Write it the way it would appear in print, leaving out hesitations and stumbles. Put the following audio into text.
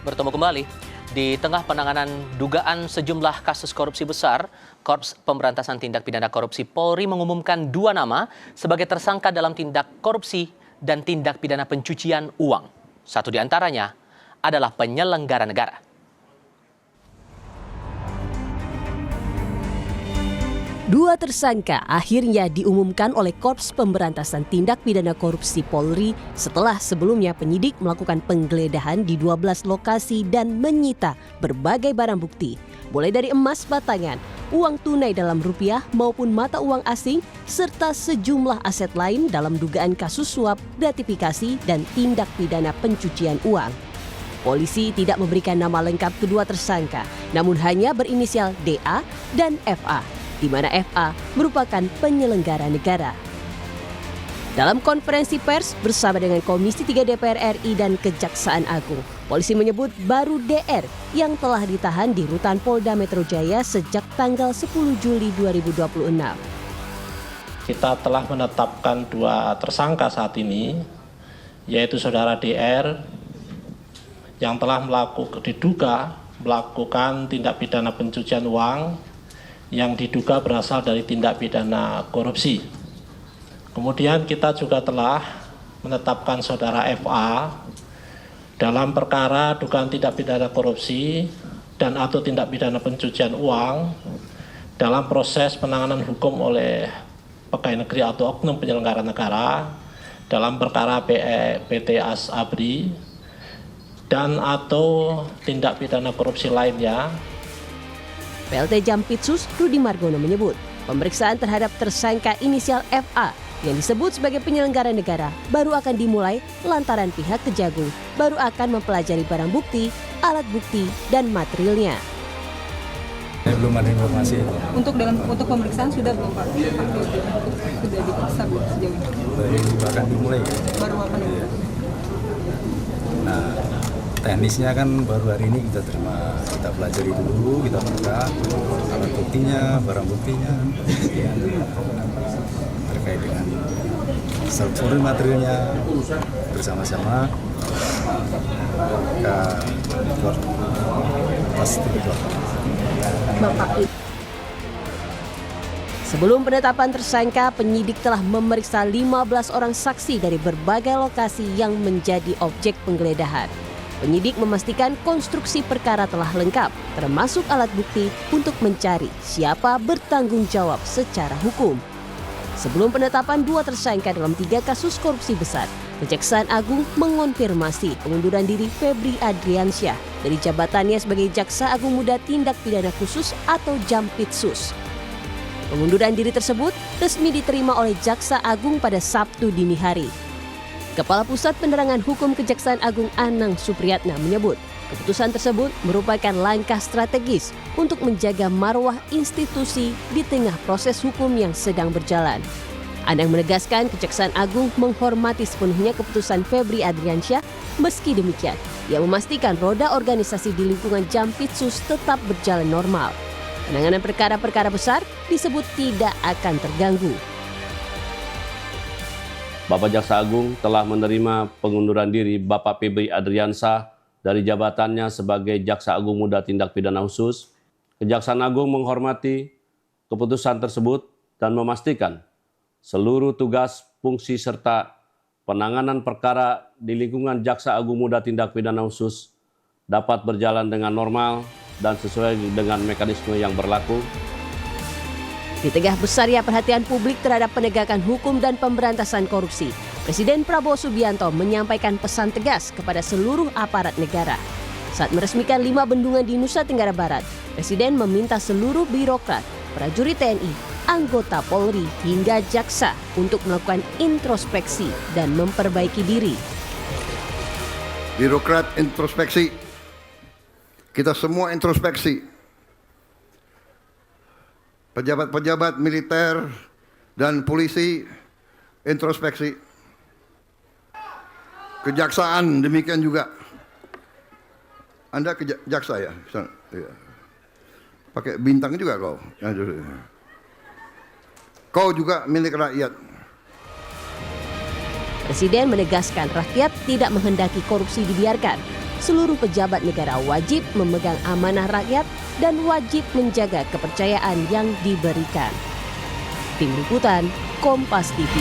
Bertemu kembali. Di tengah penanganan dugaan sejumlah kasus korupsi besar, Korps Pemberantasan Tindak Pidana Korupsi Polri mengumumkan 2 nama sebagai tersangka dalam tindak korupsi dan tindak pidana pencucian uang. Satu di antaranya adalah penyelenggara negara. Dua tersangka akhirnya diumumkan oleh Korps Pemberantasan Tindak Pidana Korupsi Polri setelah sebelumnya penyidik melakukan penggeledahan di 12 lokasi dan menyita berbagai barang bukti, mulai dari emas batangan, uang tunai dalam rupiah maupun mata uang asing, serta sejumlah aset lain dalam dugaan kasus suap, gratifikasi, dan tindak pidana pencucian uang. Polisi tidak memberikan nama lengkap kedua tersangka, namun hanya berinisial DA dan FA, di mana FA merupakan penyelenggara negara. Dalam konferensi pers bersama dengan Komisi 3 DPR RI dan Kejaksaan Agung, polisi menyebut baru DR yang telah ditahan di Rutan Polda Metro Jaya sejak tanggal 10 Juli 2026. Kita telah menetapkan 2 tersangka saat ini, yaitu saudara DR yang telah diduga melakukan tindak pidana pencucian uang yang diduga berasal dari tindak pidana korupsi. Kemudian kita juga telah menetapkan saudara FA dalam perkara dugaan tindak pidana korupsi dan atau tindak pidana pencucian uang dalam proses penanganan hukum oleh pegawai negeri atau oknum penyelenggara negara dalam perkara PT Asabri dan atau tindak pidana korupsi lainnya. PLT Jampitsus Rudi Margono menyebut pemeriksaan terhadap tersangka inisial FA yang disebut sebagai penyelenggara negara baru akan dimulai lantaran pihak Kejagung baru akan mempelajari barang bukti, alat bukti, dan materialnya. Belum ada informasi. Untuk pemeriksaan sudah belum Pak? Sudah diperiksa belum sejauh ini? Baru akan dimulai. Baru akan dimulai. Nah, teknisnya kan baru hari ini kita terima, kita pelajari dulu, kita buka alat buktinya, barang buktinya, terkait dengan seluruh materialnya bersama-sama kita buat pasti. Sebelum penetapan tersangka, penyidik telah memeriksa 15 orang saksi dari berbagai lokasi yang menjadi objek penggeledahan. Penyidik memastikan konstruksi perkara telah lengkap, termasuk alat bukti untuk mencari siapa bertanggung jawab secara hukum. Sebelum penetapan 2 tersangka dalam 3 kasus korupsi besar, Kejaksaan Agung mengonfirmasi pengunduran diri Febri Adriansyah dari jabatannya sebagai Jaksa Agung Muda Tindak Pidana Khusus atau Jampitsus. Pengunduran diri tersebut resmi diterima oleh Jaksa Agung pada Sabtu dini hari. Kepala Pusat Penerangan Hukum Kejaksaan Agung Anang Supriyatna menyebut keputusan tersebut merupakan langkah strategis untuk menjaga marwah institusi di tengah proses hukum yang sedang berjalan. Anang menegaskan Kejaksaan Agung menghormati sepenuhnya keputusan Febri Adriansyah. Meski demikian, ia memastikan roda organisasi di lingkungan Jampitsus tetap berjalan normal. Penanganan perkara-perkara besar disebut tidak akan terganggu. Bapak Jaksa Agung telah menerima pengunduran diri Bapak Febri Adriansyah dari jabatannya sebagai Jaksa Agung Muda Tindak Pidana Khusus. Kejaksaan Agung menghormati keputusan tersebut dan memastikan seluruh tugas, fungsi, serta penanganan perkara di lingkungan Jaksa Agung Muda Tindak Pidana Khusus dapat berjalan dengan normal dan sesuai dengan mekanisme yang berlaku. Di tengah besarnya perhatian publik terhadap penegakan hukum dan pemberantasan korupsi, Presiden Prabowo Subianto menyampaikan pesan tegas kepada seluruh aparat negara. Saat meresmikan 5 bendungan di Nusa Tenggara Barat, Presiden meminta seluruh birokrat, prajurit TNI, anggota Polri hingga jaksa untuk melakukan introspeksi dan memperbaiki diri. Birokrat introspeksi, kita semua introspeksi. Pejabat-pejabat militer dan polisi introspeksi. Kejaksaan demikian juga. Anda jaksa ya? Pakai bintang juga kau. Kau juga milik rakyat. Presiden menegaskan rakyat tidak menghendaki korupsi dibiarkan. seluruh pejabat negara wajib memegang amanah rakyat dan wajib menjaga kepercayaan yang diberikan. Tim Liputan, Kompas TV.